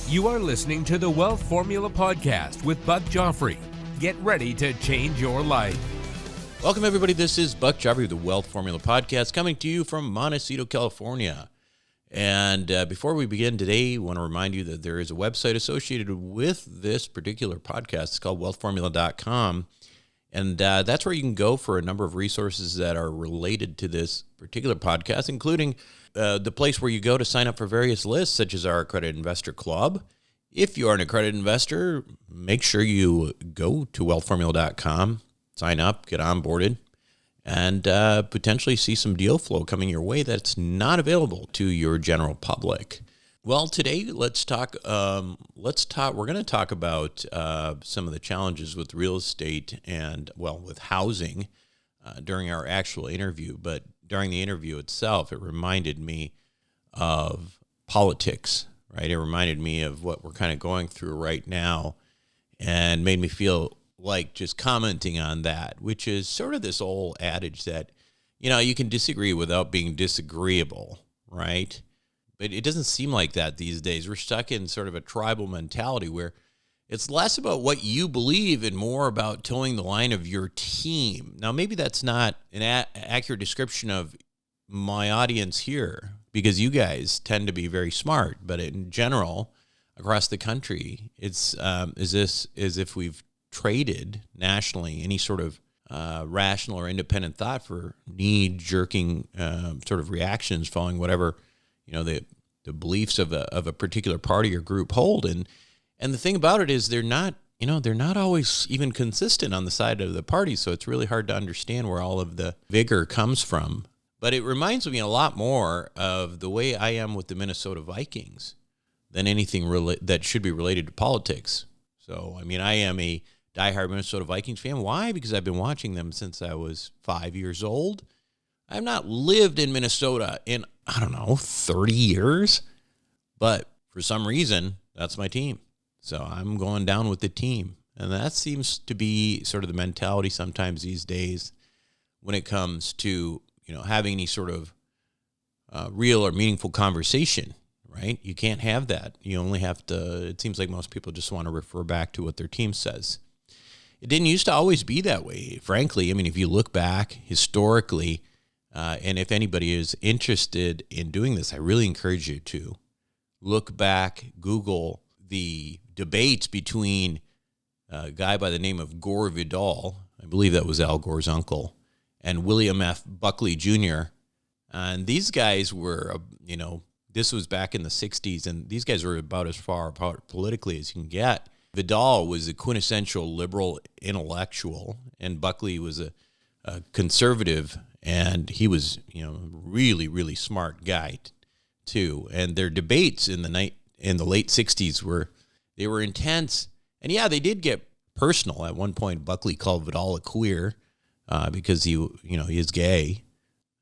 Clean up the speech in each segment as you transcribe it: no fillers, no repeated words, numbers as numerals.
You are listening to the Wealth Formula Podcast with Buck Joffrey. Get ready to change your life. Welcome, everybody. This is Buck Joffrey with the Wealth Formula Podcast, coming to you from Montecito, California. And before we begin today, I want to remind you that there is a website associated with this particular podcast. It's called wealthformula.com. And that's where you can go for a number of resources that are related to this particular podcast, including the place where you go to sign up for various lists, such as our Accredited Investor Club. If you are an accredited investor, make sure you go to wealthformula.com, sign up, get onboarded, and potentially see some deal flow coming your way that's not available to your general public. Well, today we're going to talk about some of the challenges with real estate and, with housing during our actual interview. But during the interview itself, it reminded me of politics, right? It reminded me of what we're kind of going through right now and made me feel like just commenting on that, which is sort of this old adage that, you can disagree without being disagreeable, right? But it doesn't seem like that these days. We're stuck in sort of a tribal mentality where it's less about what you believe and more about towing the line of your team. Now, maybe that's not an accurate description of my audience here, because you guys tend to be very smart. But in general, across the country, it's as if we've traded nationally any sort of rational or independent thought for knee-jerking sort of reactions following whatever the beliefs of a particular party or group hold. And the thing about it is they're not always even consistent on the side of the party. So it's really hard to understand where all of the vigor comes from. But it reminds me a lot more of the way I am with the Minnesota Vikings than anything that should be related to politics. So, I am a diehard Minnesota Vikings fan. Why? Because I've been watching them since I was 5 years old. I've not lived in Minnesota in, 30 years. But for some reason, that's my team. So I'm going down with the team. And that seems to be sort of the mentality sometimes these days when it comes to, having any sort of real or meaningful conversation, right? You can't have that. You only have to, it seems like most people just want to refer back to what their team says. It didn't used to always be that way, frankly. If you look back historically, and if anybody is interested in doing this, I really encourage you to look back, Google the debates between a guy by the name of Gore Vidal, I believe that was Al Gore's uncle, and William F. Buckley Jr. And these guys were, this was back in the 60s, and these guys were about as far apart politically as you can get. Vidal was a quintessential liberal intellectual, and Buckley was a conservative, and he was, really, really smart guy too. And their debates in the late 60s were intense. And yeah, they did get personal. At one point, Buckley called Vidal a queer because he is gay.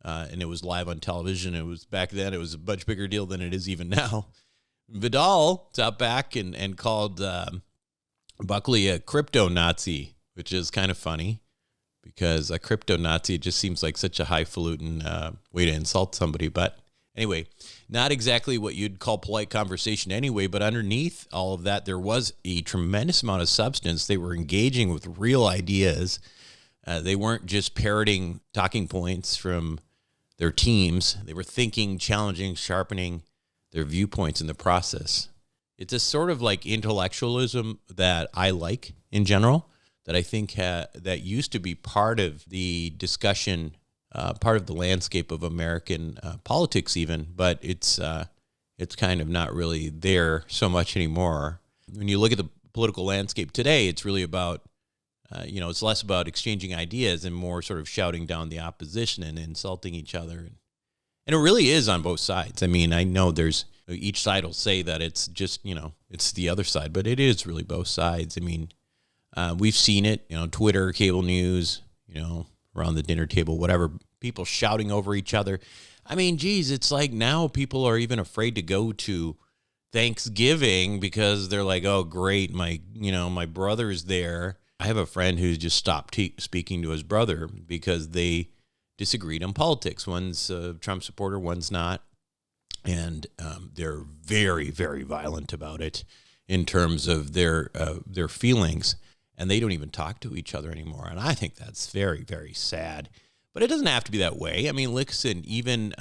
And it was live on television. It was back then, it was a much bigger deal than it is even now. Vidal stopped back and called Buckley a crypto-Nazi, which is kind of funny because a crypto-Nazi just seems like such a highfalutin way to insult somebody. But anyway, not exactly what you'd call polite conversation anyway, but underneath all of that, there was a tremendous amount of substance. They were engaging with real ideas. They weren't just parroting talking points from their teams. They were thinking, challenging, sharpening their viewpoints in the process. It's a sort of like intellectualism that I like in general, that I think that used to be part of the discussion, part of the landscape of American politics even, but it's kind of not really there so much anymore. When you look at the political landscape today, it's really about, it's less about exchanging ideas and more sort of shouting down the opposition and insulting each other. And it really is on both sides. I know each side will say that it's just, it's the other side, but it is really both sides. We've seen it, Twitter, cable news, around the dinner table, whatever, people shouting over each other. It's like now people are even afraid to go to Thanksgiving because they're like, oh, great, my brother is there. I have a friend who's just stopped speaking to his brother because they disagreed on politics. One's a Trump supporter, one's not. and they're very, very violent about it in terms of their feelings, and they don't even talk to each other anymore. And I think that's very, very sad. But it doesn't have to be that way. I mean, listen, even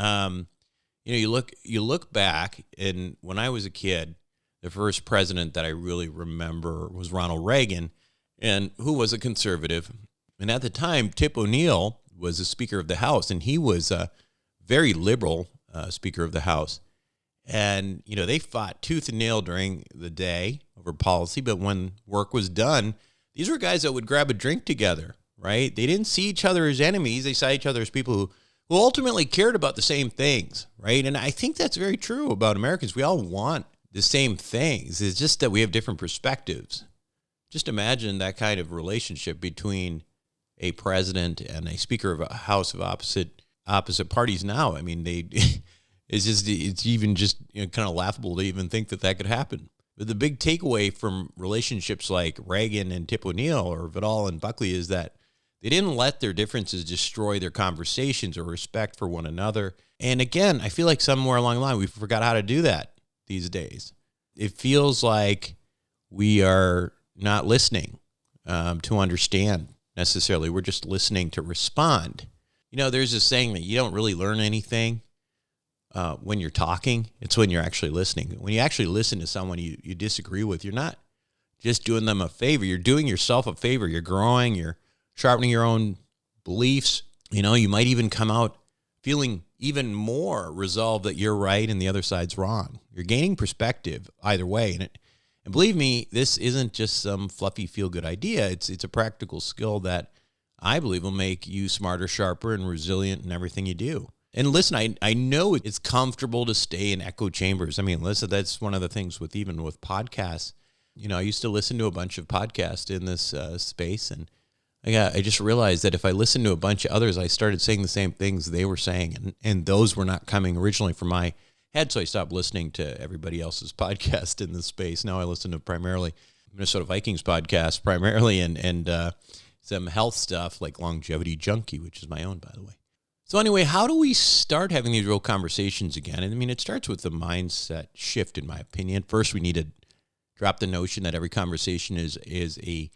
you look back, and when I was a kid, the first president that I really remember was Ronald Reagan, and who was a conservative. And at the time, Tip O'Neill was the Speaker of the House, and he was a very liberal Speaker of the House. And, they fought tooth and nail during the day over policy, but when work was done, these were guys that would grab a drink together, right? They didn't see each other as enemies. They saw each other as people who ultimately cared about the same things, right? And I think that's very true about Americans. We all want the same things. It's just that we have different perspectives. Just imagine that kind of relationship between a president and a Speaker of a House of opposite parties now. I mean, it's even just kind of laughable to even think that could happen. But the big takeaway from relationships like Reagan and Tip O'Neill or Vidal and Buckley is that they didn't let their differences destroy their conversations or respect for one another. And again, I feel like somewhere along the line, we forgot how to do that these days. It feels like we are not listening to understand necessarily. We're just listening to respond. There's this saying that you don't really learn anything when you're talking. It's when you're actually listening. When you actually listen to someone you disagree with, you're not just doing them a favor. You're doing yourself a favor. You're growing. You're sharpening your own beliefs. You might even come out feeling even more resolved that you're right and the other side's wrong. You're gaining perspective either way. And believe me, this isn't just some fluffy feel-good idea. It's a practical skill that I believe will make you smarter, sharper, and resilient in everything you do. And listen, I know it's comfortable to stay in echo chambers. I mean, listen, that's one of the things with podcasts. I used to listen to a bunch of podcasts in this space, and I just realized that if I listened to a bunch of others, I started saying the same things they were saying, and those were not coming originally from my head, so I stopped listening to everybody else's podcast in this space. Now I listen to primarily Minnesota Vikings podcasts, primarily, and some health stuff like Longevity Junkie, which is my own, by the way. So anyway, how do we start having these real conversations again? And I mean, it starts with the mindset shift, in my opinion. First, we need to drop the notion that every conversation is a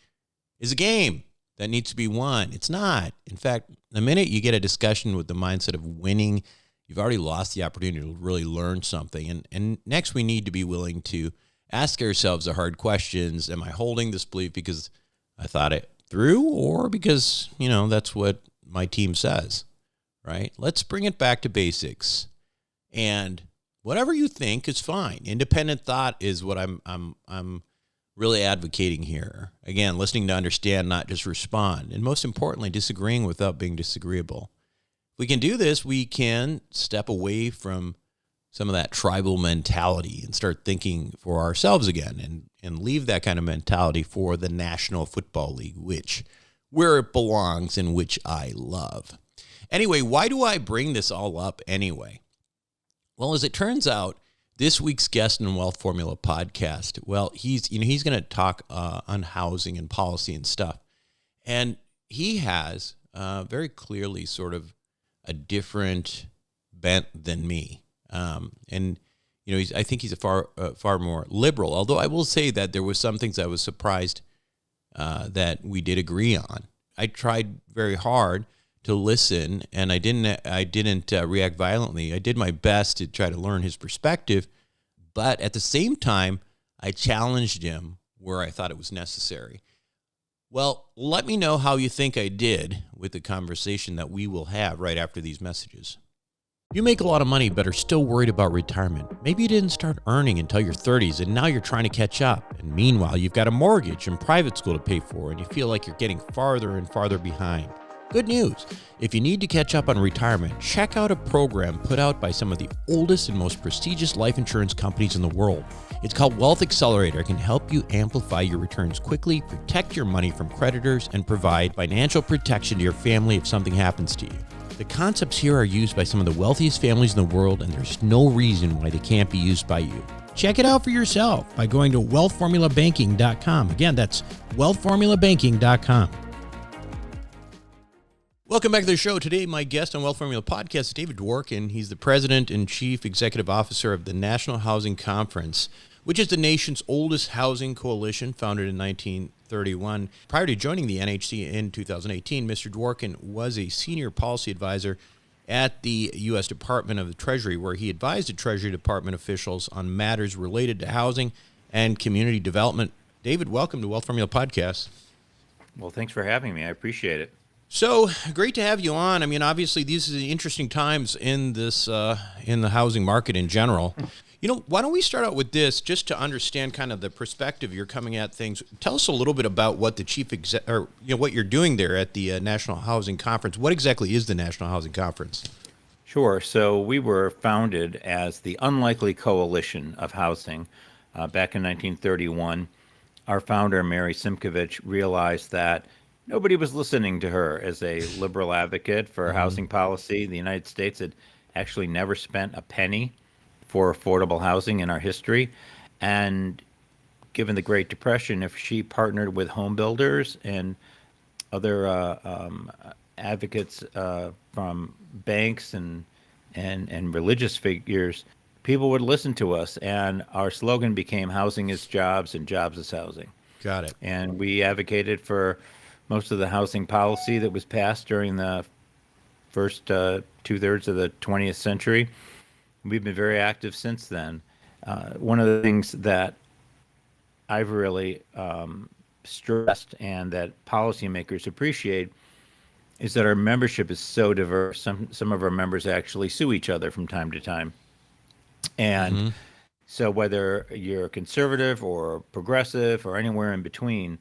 game that needs to be won. It's not. In fact, the minute you get a discussion with the mindset of winning, you've already lost the opportunity to really learn something. And next, we need to be willing to ask ourselves the hard questions. Am I holding this belief because I thought it through, or because, that's what my team says, right? Let's bring it back to basics. And whatever you think is fine. Independent thought is what I'm really advocating here. Again, listening to understand, not just respond. And most importantly, disagreeing without being disagreeable. If we can do this, we can step away from some of that tribal mentality and start thinking for ourselves again and leave that kind of mentality for the National Football League, where it belongs and which I love. Anyway, why do I bring this all up anyway? Well, as it turns out, this week's guest in Wealth Formula podcast, well, he's going to talk on housing and policy and stuff. And he has very clearly sort of a different bent than me. I think he's a far more liberal, although I will say that there was some things I was surprised that we did agree on. I tried very hard to listen, and I didn't react violently. I did my best to try to learn his perspective, but at the same time, I challenged him where I thought it was necessary. Well, let me know how you think I did with the conversation that we will have right after these messages. You make a lot of money but are still worried about retirement. Maybe you didn't start earning until your 30s and now you're trying to catch up. And meanwhile, you've got a mortgage and private school to pay for and you feel like you're getting farther and farther behind. Good news. If you need to catch up on retirement, check out a program put out by some of the oldest and most prestigious life insurance companies in the world. It's called Wealth Accelerator. It can help you amplify your returns quickly, protect your money from creditors, and provide financial protection to your family if something happens to you. The concepts here are used by some of the wealthiest families in the world, and there's no reason why they can't be used by you. Check it out for yourself by going to wealthformulabanking.com. Again, that's wealthformulabanking.com. Welcome back to the show. Today, my guest on Wealth Formula Podcast is David Dworkin. He's the President and Chief Executive Officer of the National Housing Conference, which is the nation's oldest housing coalition, founded in 1931. Prior to joining the NHC in 2018, Mr. Dworkin was a senior policy advisor at the U.S. Department of the Treasury, where he advised the Treasury Department officials on matters related to housing and community development. David, welcome to Wealth Formula Podcast. Well, thanks for having me. I appreciate it. So great to have you on. I mean, obviously, these are interesting times in this in the housing market in general. You know, why don't we start out with this, just to understand kind of the perspective you're coming at things. Tell us a little bit about what the what you're doing there at the National Housing Conference. What exactly is the National Housing Conference? Sure. So we were founded as the Unlikely Coalition of Housing back in 1931. Our founder, Mary Simkovich, realized that nobody was listening to her as a liberal advocate for housing policy. The United States had actually never spent a penny for affordable housing in our history. And given the Great Depression, if she partnered with home builders and other advocates from banks and religious figures, people would listen to us. And our slogan became housing is jobs and jobs is housing. Got it. And we advocated for most of the housing policy that was passed during the first two-thirds of the 20th century. We've been very active since then. One of the things that I've really stressed and that policymakers appreciate is that our membership is so diverse. Some of our members actually sue each other from time to time. And so whether you're conservative or progressive or anywhere in between,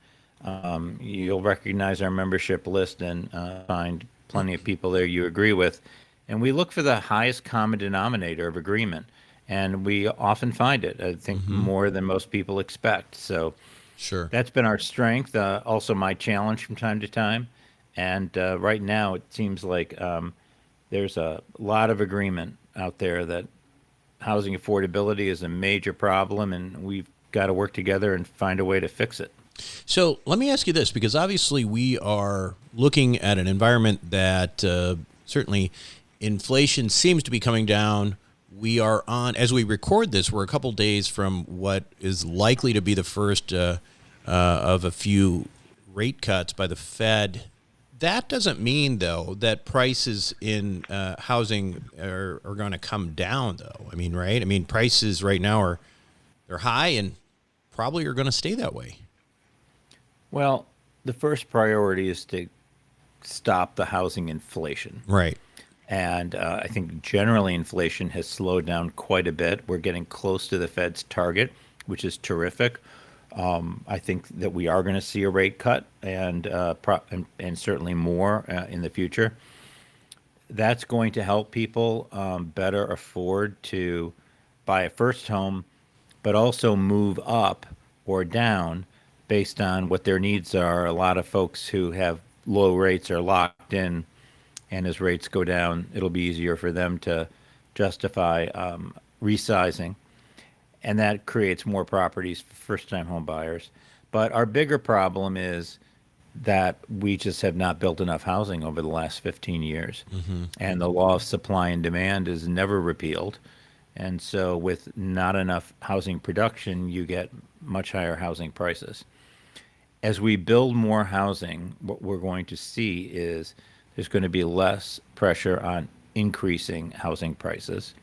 you'll recognize our membership list and find plenty of people there you agree with. And we look for the highest common denominator of agreement. And we often find it, I think, more than most people expect. So Sure. that's been our strength, also my challenge from time to time. And right now, it seems like there's a lot of agreement out there that housing affordability is a major problem, and we've got to work together and find a way to fix it. So let me ask you this, because obviously we are looking at an environment that certainly inflation seems to be coming down. We are on, as we record this, we're a couple days from what is likely to be the first of a few rate cuts by the Fed. That doesn't mean, though, that prices in housing are going to come down, though. I mean, right? I mean, prices right now they're high and probably are going to stay that way. Well, the first priority is to stop the housing inflation. Right. And I think generally inflation has slowed down quite a bit. We're getting close to the Fed's target, which is terrific. I think that we are going to see a rate cut and certainly more in the future. That's going to help people better afford to buy a first home, but also move up or down based on what their needs are. A lot of folks who have low rates are locked in, and as rates go down, it'll be easier for them to justify resizing. And that creates more properties for first-time home buyers. But our bigger problem is that we just have not built enough housing over the last 15 years. And the law of supply and demand is never repealed. And so with not enough housing production, you get much higher housing prices. As we build more housing, what we're going to see is there's going to be less pressure on increasing housing prices.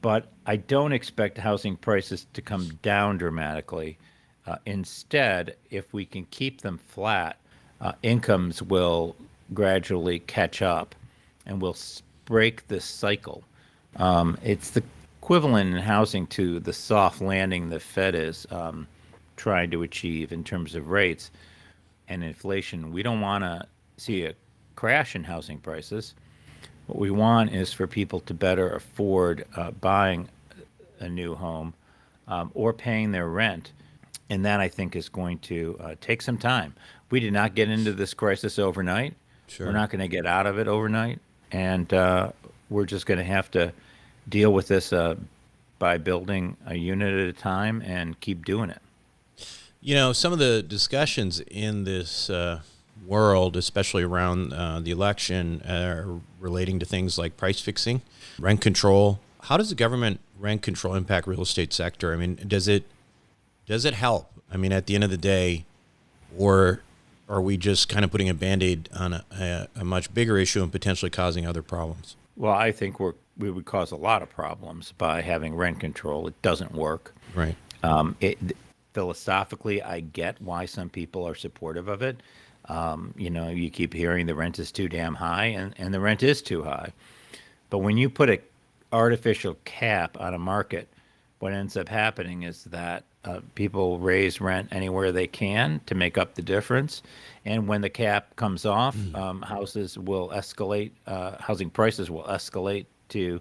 But I don't expect housing prices to come down dramatically. Instead, if we can keep them flat, incomes will gradually catch up and we'll break this cycle. It's the equivalent in housing to the soft landing the Fed is trying to achieve in terms of rates and inflation. We don't want to see a crash in housing prices. What we want is for people to better afford buying a new home or paying their rent. And that, I think, is going to take some time. We did not get into this crisis overnight. Sure. We're not going to get out of it overnight. And we're just going to have to deal with this by building a unit at a time and keep doing it. You know, some of the discussions in this world, especially around the election, relating to things like price fixing, rent control. How does the government rent control impact real estate sector? I mean, does it help? I mean, at the end of the day, or are we just kind of putting a Band-Aid on a much bigger issue and potentially causing other problems? Well, I think we would cause a lot of problems by having rent control. It doesn't work. Right. It philosophically, I get why some people are supportive of it. You keep hearing the rent is too damn high, and the rent is too high. But when you put a artificial cap on a market, what ends up happening is that people raise rent anywhere they can to make up the difference. And when the cap comes off, houses will escalate, housing prices will escalate to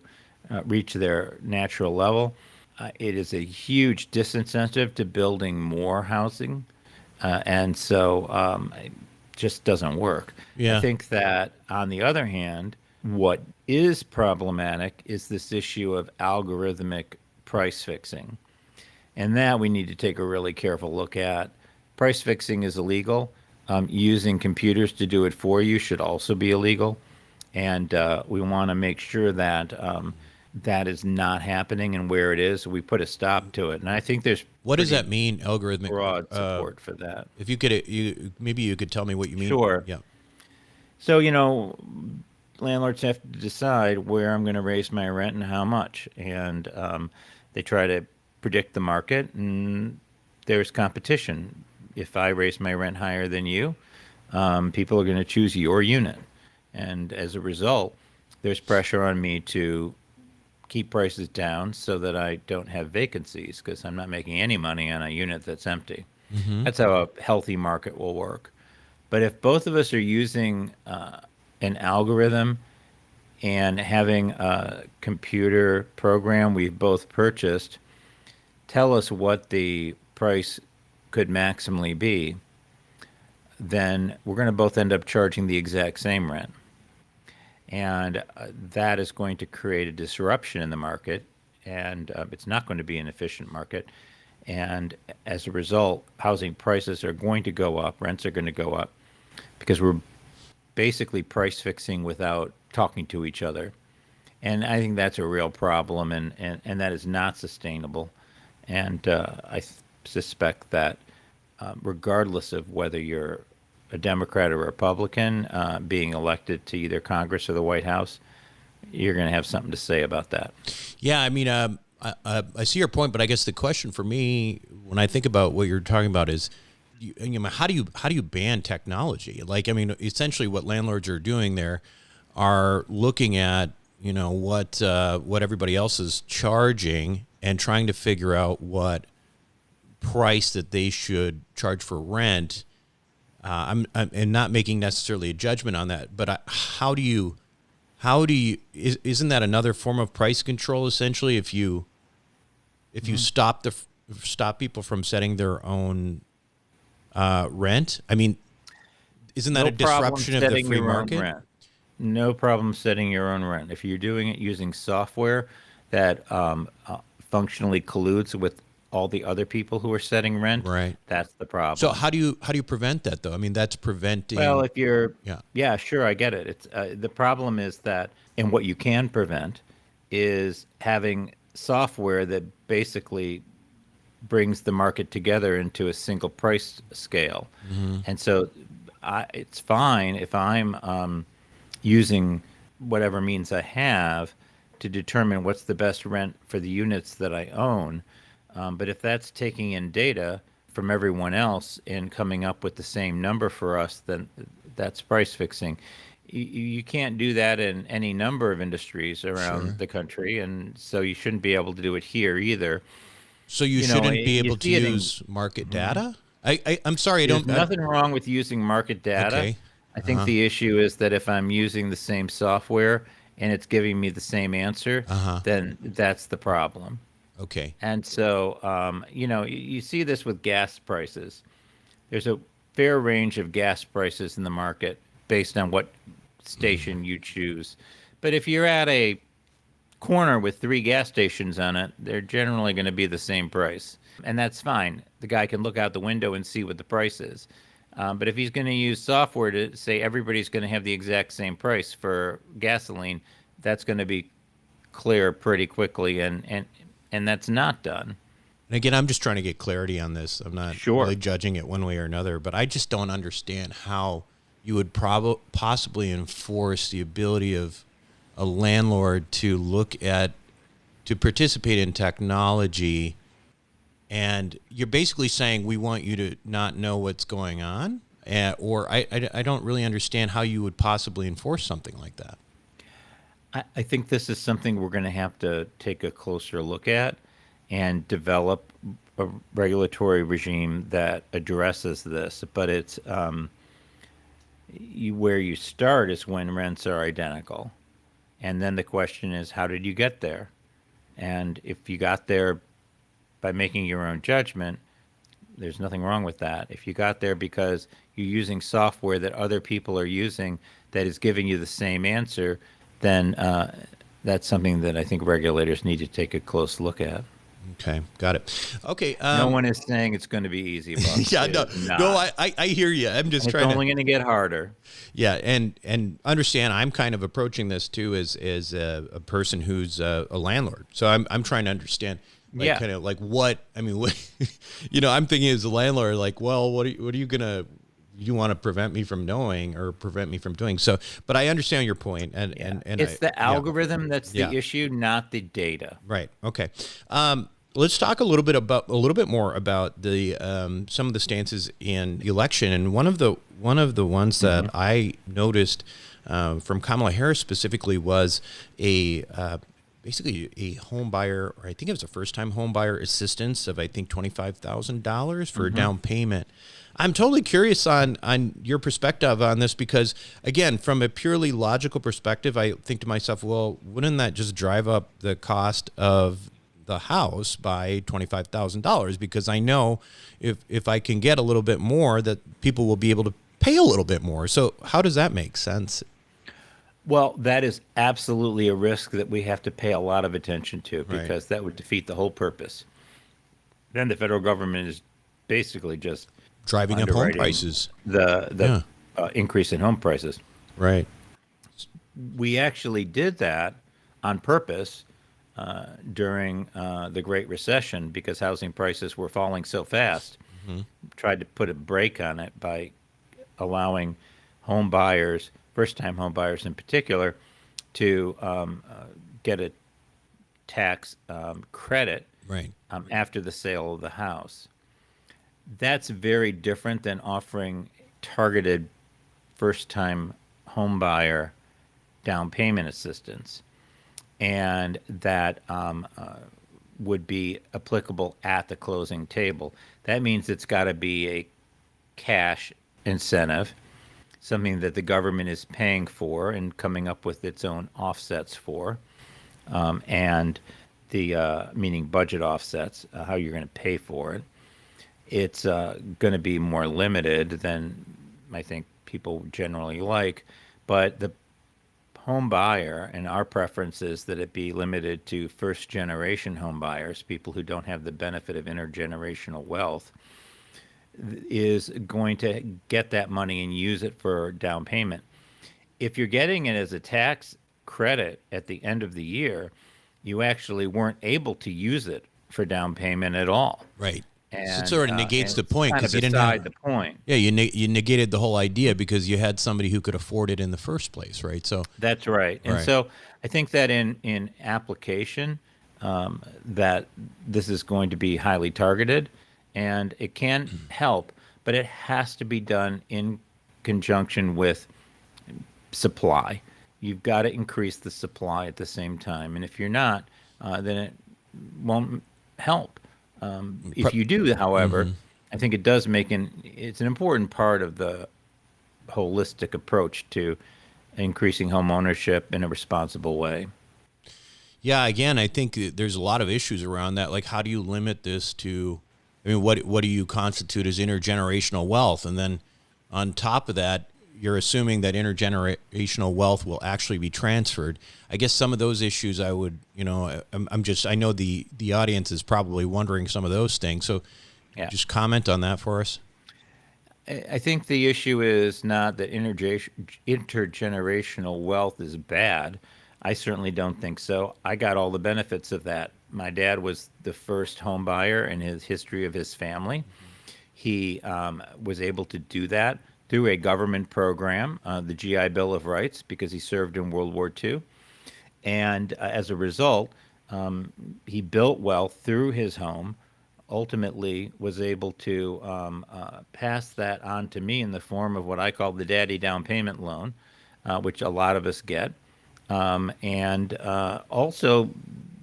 reach their natural level. It is a huge disincentive to building more housing. And so it just doesn't work. Yeah. I think that, on the other hand, what is problematic is this issue of algorithmic price fixing. And that we need to take a really careful look at. Price fixing is illegal. Using computers to do it for you should also be illegal. And we want to make sure that that is not happening, and where it is, we put a stop to it. And I think there's What does that mean, algorithmic? broad support for that. If you could, maybe you could tell me what you mean. Sure. Yeah. So, landlords have to decide where I'm going to raise my rent and how much. And they try to predict the market, and there's competition. If I raise my rent higher than you, people are going to choose your unit. And as a result, there's pressure on me to keep prices down so that I don't have vacancies, because I'm not making any money on a unit that's empty. That's how a healthy market will work. But if both of us are using an algorithm and having a computer program we've both purchased tell us what the price could maximally be, then we're going to both end up charging the exact same rent. And that is going to create a disruption in the market, and it's not going to be an efficient market. And as a result, housing prices are going to go up, rents are going to go up, because we're basically price fixing without talking to each other. And I think that's a real problem, and that is not sustainable. And I suspect that regardless of whether you're a Democrat or a Republican being elected to either Congress or the White House, you're going to have something to say about that. Yeah, I mean, I see your point, but I guess the question for me, when I think about what you're talking about, is, how do you ban technology? Like, I mean, essentially, what landlords are doing there are looking at what everybody else is charging and trying to figure out what price that they should charge for rent. I'm not making necessarily a judgment on that, but how do you isn't that another form of price control, essentially? If you stop people from setting their own rent, I mean, isn't that a disruption of the free market? No problem setting your own rent. If you're doing it using software that functionally colludes with all the other people who are setting rent, right, that's the problem. So how do you prevent that, though? I mean, that's preventing. Well, if you're, yeah, sure, I get it. It's the problem is that, and what you can prevent is having software that basically brings the market together into a single price scale. And so it's fine if I'm using whatever means I have to determine what's the best rent for the units that I own. But if that's taking in data from everyone else and coming up with the same number for us, then that's price fixing. You can't do that in any number of industries around the country, and so you shouldn't be able to do it here either. So you shouldn't be able to use market data? I'm sorry, There's nothing wrong with using market data. Okay. I think the issue is that if I'm using the same software and it's giving me the same answer, then that's the problem. Okay. And so, you see this with gas prices. There's a fair range of gas prices in the market based on what station you choose. But if you're at a corner with 3 gas stations on it, they're generally going to be the same price. And that's fine. The guy can look out the window and see what the price is. But if he's going to use software to say everybody's going to have the exact same price for gasoline, that's going to be clear pretty quickly, and that's not done. And again, I'm just trying to get clarity on this. I'm not really judging it one way or another, but I just don't understand how you would possibly enforce the ability of a landlord to participate in technology. And you're basically saying we want you to not know what's going on, or I don't really understand how you would possibly enforce something like that. I think this is something we're going to have to take a closer look at and develop a regulatory regime that addresses this. But it's where you start is when rents are identical. And then the question is, how did you get there? And if you got there by making your own judgment, there's nothing wrong with that. If you got there because you're using software that other people are using that is giving you the same answer, then that's something that I think regulators need to take a close look at. Okay, got it. Okay. No one is saying it's going to be easy. Buck. Yeah, I hear you. I'm just trying. It's only going to get harder. Yeah, and understand. I'm kind of approaching this too as a person who's a landlord. So I'm trying to understand. Kind of like what I mean. What, I'm thinking as a landlord, like, well, what are you gonna? You want to prevent me from knowing or prevent me from doing so? But I understand your point, and it's the algorithm that's the issue, not the data. Right. Okay. Let's talk a little bit more about the some of the stances in the election, and one of the ones that I noticed from Kamala Harris specifically was basically a home buyer, or I think it was a first-time home buyer assistance of $25,000 for a down payment. I'm totally curious on your perspective on this because, again, from a purely logical perspective, I think to myself, well, wouldn't that just drive up the cost of the house by $25,000? Because I know if I can get a little bit more, that people will be able to pay a little bit more. So how does that make sense? Well, that is absolutely a risk that we have to pay a lot of attention to because that would defeat the whole purpose. Then the federal government is basically just driving up home prices. The increase in home prices. Right. We actually did that on purpose during the Great Recession because housing prices were falling so fast. Tried to put a brake on it by allowing home buyers, first-time home buyers in particular, to get a tax credit after the sale of the house. That's very different than offering targeted first-time home buyer down payment assistance, and that would be applicable at the closing table. That means it's got to be a cash incentive, something that the government is paying for and coming up with its own offsets for, and the meaning budget offsets, how you're going to pay for it. It's going to be more limited than I think people generally like, but the home buyer, and our preference is that it be limited to first-generation home buyers, people who don't have the benefit of intergenerational wealth, is going to get that money and use it for down payment. If you're getting it as a tax credit at the end of the year, you actually weren't able to use it for down payment at all. Right. And, so it sort of negates the point because you didn't have the point. Yeah, you negated the whole idea because you had somebody who could afford it in the first place, right? So that's right. And so I think that in application, that this is going to be highly targeted, and it can help, but it has to be done in conjunction with supply. You've got to increase the supply at the same time, and if you're not, then it won't help. If you do, however, I think it does it's an important part of the holistic approach to increasing home ownership in a responsible way. Yeah, again, I think there's a lot of issues around that. Like, how do you limit this to, I mean, what do you constitute as intergenerational wealth? And then on top of that, you're assuming that intergenerational wealth will actually be transferred. I guess some of those issues I would, I know the audience is probably wondering some of those things. So just comment on that for us. I think the issue is not that intergenerational wealth is bad. I certainly don't think so. I got all the benefits of that. My dad was the first home buyer in his history of his family. He was able to do that through a government program, the GI Bill of Rights, because he served in World War II. And as a result, he built wealth through his home, ultimately was able to pass that on to me in the form of what I call the daddy down payment loan, which a lot of us get. And also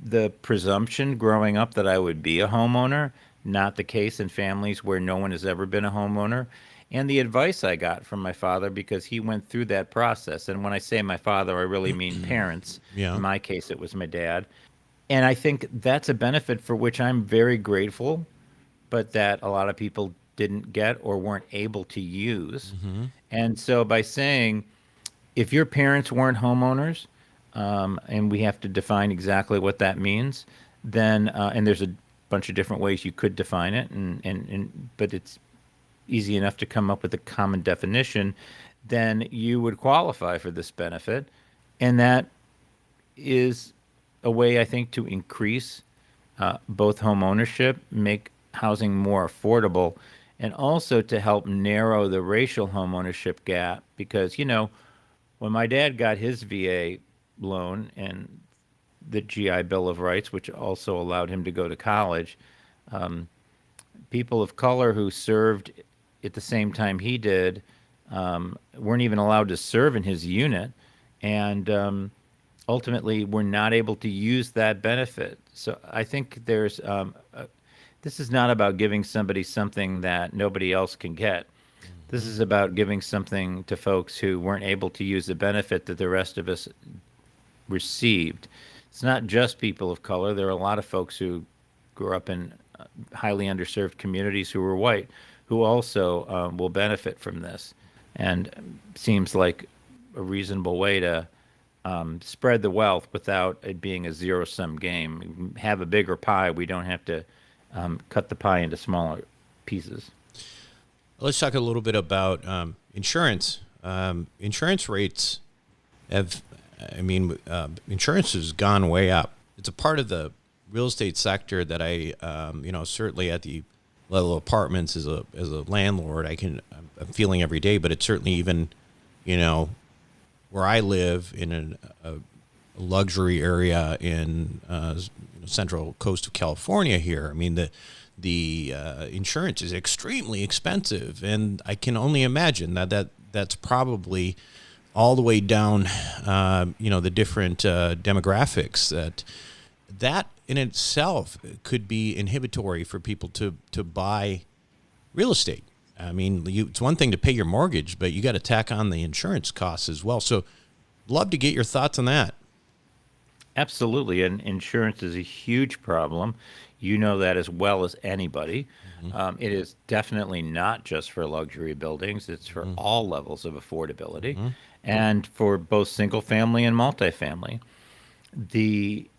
the presumption growing up that I would be a homeowner, not the case in families where no one has ever been a homeowner. And the advice I got from my father, because he went through that process. And when I say my father, I really mean parents. In Yeah. my case, it was my dad. And I think that's a benefit for which I'm very grateful, but that a lot of people didn't get or weren't able to use. And so by saying, if your parents weren't homeowners, and we have to define exactly what that means, then, and there's a bunch of different ways you could define it, but it's easy enough to come up with a common definition, then you would qualify for this benefit. And that is a way, I think, to increase both home ownership, make housing more affordable, and also to help narrow the racial home ownership gap. Because, when my dad got his VA loan and the GI Bill of Rights, which also allowed him to go to college, people of color who served at the same time he did weren't even allowed to serve in his unit, and ultimately were not able to use that benefit. So I think this is not about giving somebody something that nobody else can get. This is about giving something to folks who weren't able to use the benefit that the rest of us received. It's not just people of color. There are a lot of folks who grew up in highly underserved communities who were white who also will benefit from this. And seems like a reasonable way to spread the wealth without it being a zero-sum game. Have a bigger pie. We don't have to cut the pie into smaller pieces. Let's talk a little bit about insurance. Insurance rates insurance has gone way up. It's a part of the real estate sector that I, certainly at the level of apartments as a landlord, I'm feeling every day, but it's certainly even, where I live in a luxury area in central coast of California here. I mean, the insurance is extremely expensive, and I can only imagine that's probably all the way down, the different demographics that in itself could be inhibitory for people to buy real estate. I mean, it's one thing to pay your mortgage, but you got to tack on the insurance costs as well. So love to get your thoughts on that. Absolutely. And insurance is a huge problem. You know that as well as anybody. It is definitely not just for luxury buildings. It's for all levels of affordability and for both single family and multifamily. The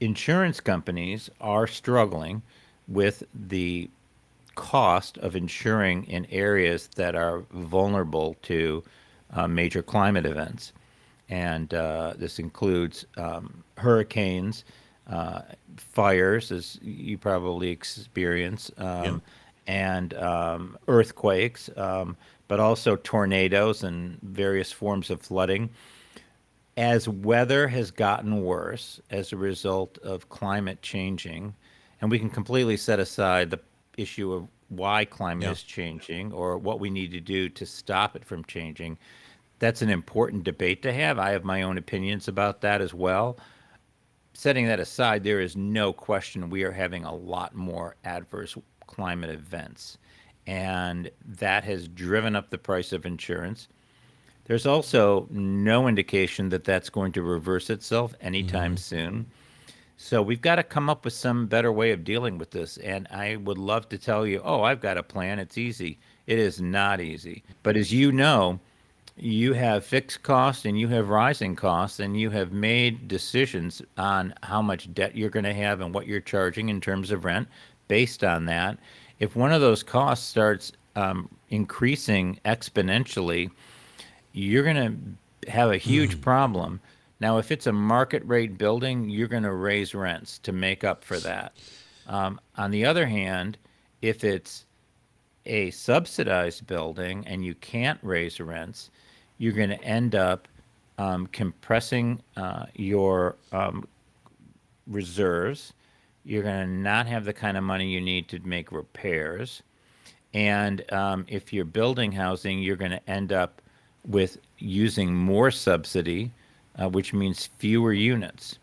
insurance companies are struggling with the cost of insuring in areas that are vulnerable to major climate events. And this includes hurricanes, fires, as you probably experience, and earthquakes, but also tornadoes and various forms of flooding. As weather has gotten worse as a result of climate changing, and we can completely set aside the issue of why climate is changing or what we need to do to stop it from changing. That's an important debate to have. I have my own opinions about that as well. Setting that aside, there is no question we are having a lot more adverse climate events, and that has driven up the price of insurance. There's also no indication that that's going to reverse itself anytime soon. So we've got to come up with some better way of dealing with this. And I would love to tell you, oh, I've got a plan. It's easy. It is not easy. But as you know, you have fixed costs and you have rising costs, and you have made decisions on how much debt you're going to have and what you're charging in terms of rent based on that. If one of those costs starts increasing exponentially, you're going to have a huge problem. Now, if it's a market rate building, you're going to raise rents to make up for that. On the other hand, if it's a subsidized building and you can't raise rents, you're going to end up compressing your reserves. You're going to not have the kind of money you need to make repairs. And if you're building housing, you're going to end up with using more subsidy, which means fewer units.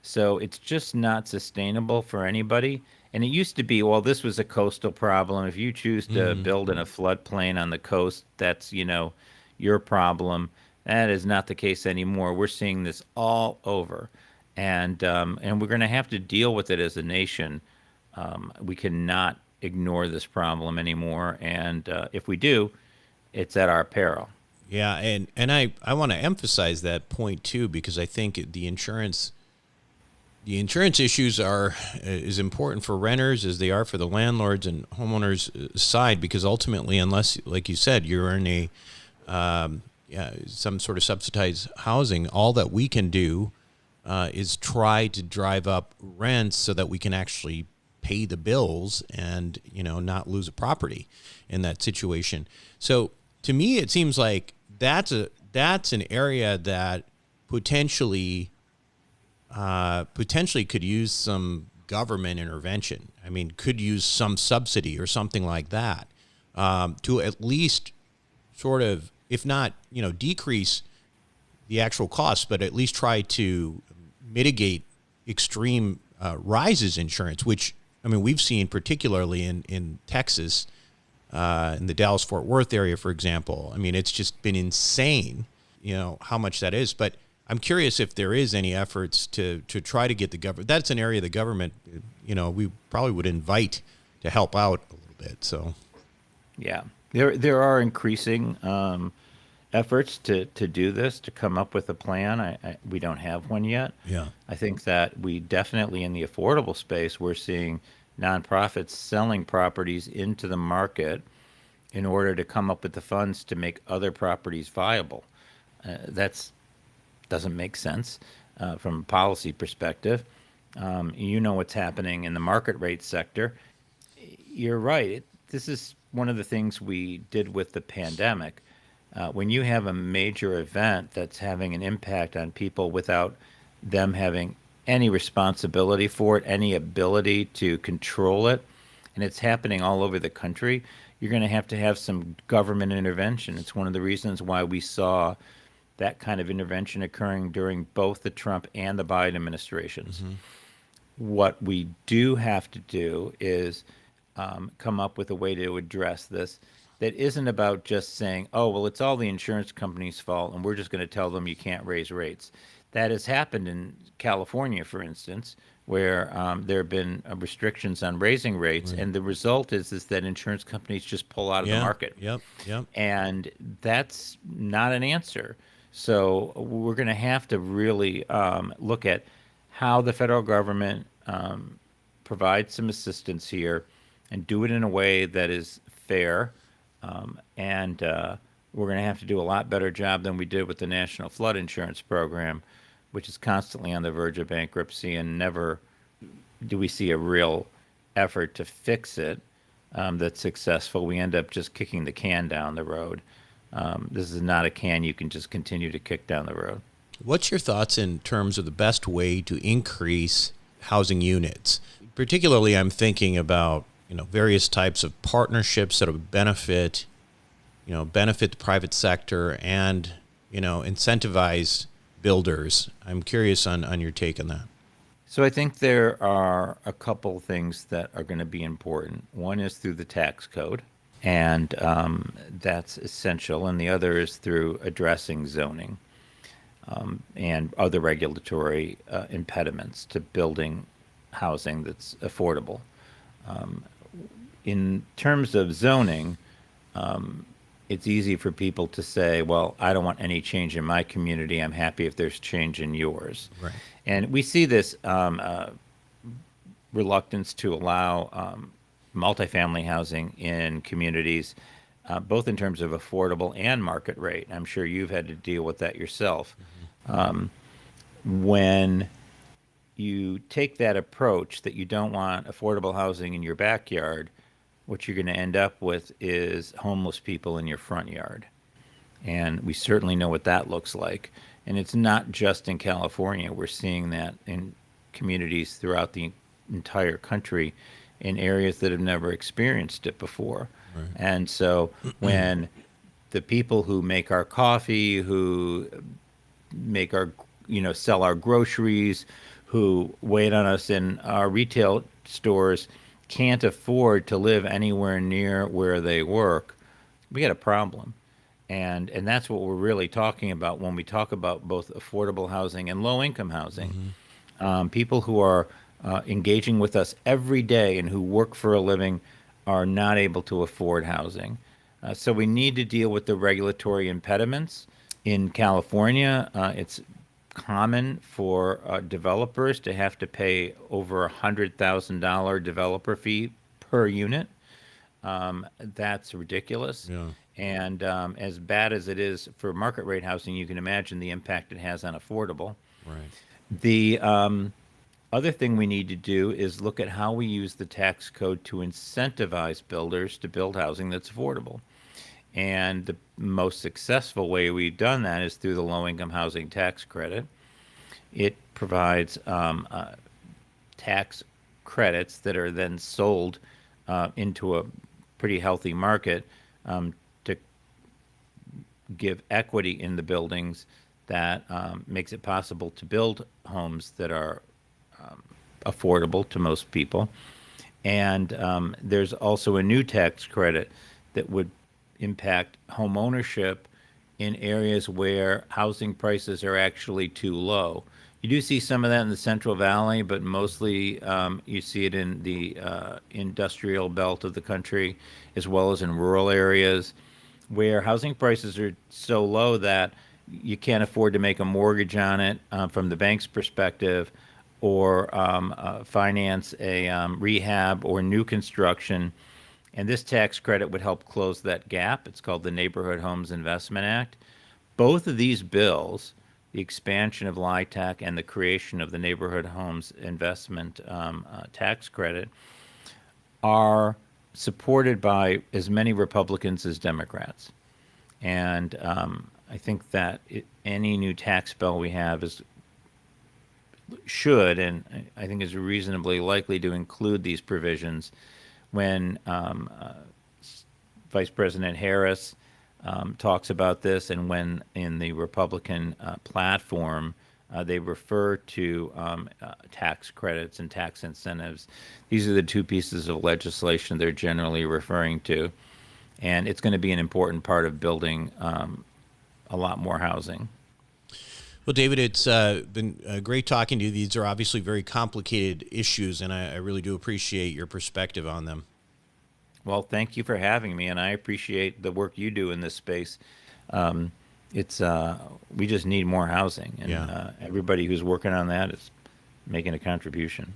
So it's just not sustainable for anybody. And it used to be, well, this was a coastal problem. If you choose to build in a floodplain on the coast, that's, your problem. That is not the case anymore. We're seeing this all over. And we're going to have to deal with it as a nation. We cannot ignore this problem anymore. And if we do, it's at our peril. Yeah, and I want to emphasize that point too, because I think the insurance issues are as important for renters as they are for the landlords and homeowners side, because ultimately, unless, like you said, you're in a some sort of subsidized housing, all that we can do is try to drive up rents so that we can actually pay the bills and not lose a property in that situation. So to me, it seems like that's an area that potentially could use some government intervention. I mean, could use some subsidy or something like that to at least sort of, if not, decrease the actual costs, but at least try to mitigate extreme rises in insurance, which, I mean, we've seen particularly in Texas, in the Dallas-Fort Worth area, for example. I mean, it's just been insane, how much that is. But I'm curious if there is any efforts to try to get the government. That's an area the government, we probably would invite to help out a little bit. So, yeah, there are increasing efforts to do this, to come up with a plan. We don't have one yet. Yeah, I think that we definitely, in the affordable space, we're seeing nonprofits selling properties into the market in order to come up with the funds to make other properties viable. That doesn't make sense from a policy perspective. What's happening in the market rate sector. You're right. This is one of the things we did with the pandemic. When you have a major event that's having an impact on people without them having any responsibility for it, any ability to control it, and it's happening all over the country, you're going to have some government intervention. It's one of the reasons why we saw that kind of intervention occurring during both the Trump and the Biden administrations. Mm-hmm. What we do have to do is come up with a way to address this that isn't about just saying, oh, well, it's all the insurance company's fault and we're just going to tell them you can't raise rates. That has happened in California, for instance, where there have been restrictions on raising rates, right. And the result is that insurance companies just pull out of the market. Yep. And that's not an answer. So we're going to have to really look at how the federal government provides some assistance here and do it in a way that is fair. And we're going to have to do a lot better job than we did with the National Flood Insurance Program, which is constantly on the verge of bankruptcy, and never do we see a real effort to fix it that's successful. We end up just kicking the can down the road. This is not a can you can just continue to kick down the road. What's your thoughts in terms of the best way to increase housing units? Particularly, I'm thinking about various types of partnerships that would benefit the private sector and incentivize builders. I'm curious on your take on that. So I think there are a couple things that are going to be important. One is through the tax code, and that's essential. And the other is through addressing zoning and other regulatory impediments to building housing that's affordable. In terms of zoning, it's easy for people to say, well, I don't want any change in my community. I'm happy if there's change in yours. Right. And we see this reluctance to allow multifamily housing in communities both in terms of affordable and market rate. I'm sure you've had to deal with that yourself. When you take that approach that you don't want affordable housing in your backyard, what you're going to end up with is homeless people in your front yard. And we certainly know what that looks like. And it's not just in California. We're seeing that in communities throughout the entire country in areas that have never experienced it before. Right. And so when the people who make our coffee, who make our, sell our groceries, who wait on us in our retail stores can't afford to live anywhere near where they work, we got a problem. And that's what we're really talking about when we talk about both affordable housing and low-income housing. People who are engaging with us every day and who work for a living are not able to afford housing. So we need to deal with the regulatory impediments. In California, it's common for developers to have to pay over $100,000 developer fee per unit. That's ridiculous. Yeah. And as bad as it is for market rate housing, you can imagine the impact it has on affordable. Right. The other thing we need to do is look at how we use the tax code to incentivize builders to build housing that's affordable. And the most successful way we've done that is through the low-income housing tax credit. It provides tax credits that are then sold into a pretty healthy market to give equity in the buildings that makes it possible to build homes that are affordable to most people. And there's also a new tax credit that would impact home ownership in areas where housing prices are actually too low. You do see some of that in the Central Valley, but mostly you see it in the industrial belt of the country, as well as in rural areas where housing prices are so low that you can't afford to make a mortgage on it from the bank's perspective, or finance a rehab or new construction. And this tax credit would help close that gap. It's called the Neighborhood Homes Investment Act. Both of these bills, the expansion of LIHTC and the creation of the Neighborhood Homes Investment Tax Credit, are supported by as many Republicans as Democrats. And I think that any new tax bill we have should, and I think is reasonably likely to include these provisions when Vice President Harris talks about this, and when in the Republican platform they refer to tax credits and tax incentives. These are the two pieces of legislation they're generally referring to, and it's going to be an important part of building a lot more housing. Well, David, it's been great talking to you. These are obviously very complicated issues, and I really do appreciate your perspective on them. Well, thank you for having me, and I appreciate the work you do in this space. We just need more housing, and everybody who's working on that is making a contribution.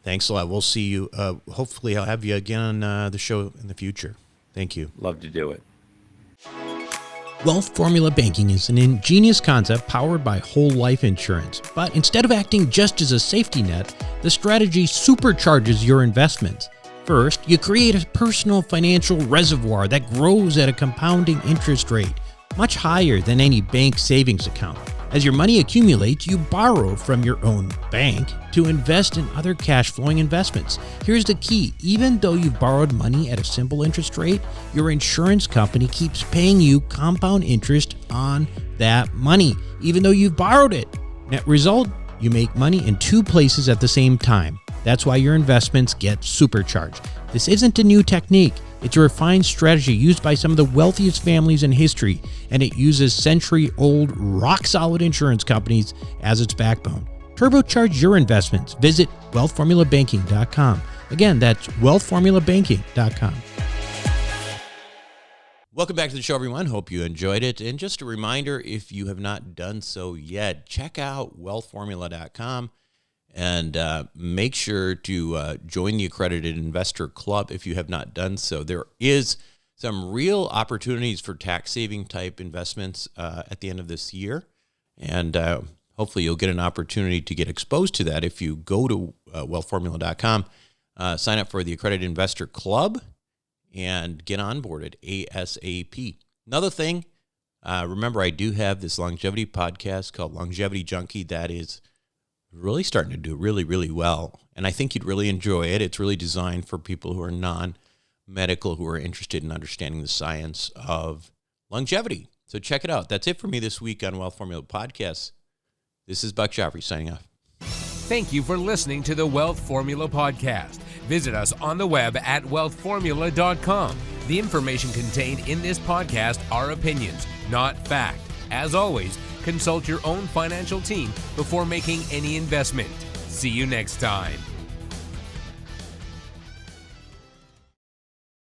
Thanks a lot. We'll see you. Hopefully, I'll have you again on the show in the future. Thank you. Love to do it. Wealth Formula Banking is an ingenious concept powered by whole life insurance. But instead of acting just as a safety net, the strategy supercharges your investments. First, you create a personal financial reservoir that grows at a compounding interest rate, much higher than any bank savings account. As your money accumulates, you borrow from your own bank to invest in other cash-flowing investments. Here's the key. Even though you've borrowed money at a simple interest rate, your insurance company keeps paying you compound interest on that money, even though you've borrowed it. Net result, you make money in two places at the same time. That's why your investments get supercharged. This isn't a new technique. It's a refined strategy used by some of the wealthiest families in history, and it uses century-old, rock-solid insurance companies as its backbone. Turbocharge your investments. Visit wealthformulabanking.com. Again, that's wealthformulabanking.com. Welcome back to the show, everyone. Hope you enjoyed it. And just a reminder, if you have not done so yet, check out wealthformula.com. And make sure to join the Accredited Investor Club if you have not done so. There is some real opportunities for tax saving type investments at the end of this year. And hopefully you'll get an opportunity to get exposed to that if you go to wealthformula.com, sign up for the Accredited Investor Club, and get onboarded ASAP. Another thing, remember I do have this longevity podcast called Longevity Junkie that is really starting to do really, really well. And I think you'd really enjoy it. It's really designed for people who are non-medical, who are interested in understanding the science of longevity. So check it out. That's it for me this week on Wealth Formula Podcast. This is Buck Joffrey signing off. Thank you for listening to the Wealth Formula Podcast. Visit us on the web at wealthformula.com. The information contained in this podcast are opinions, not fact. As always, consult your own financial team before making any investment. See you next time.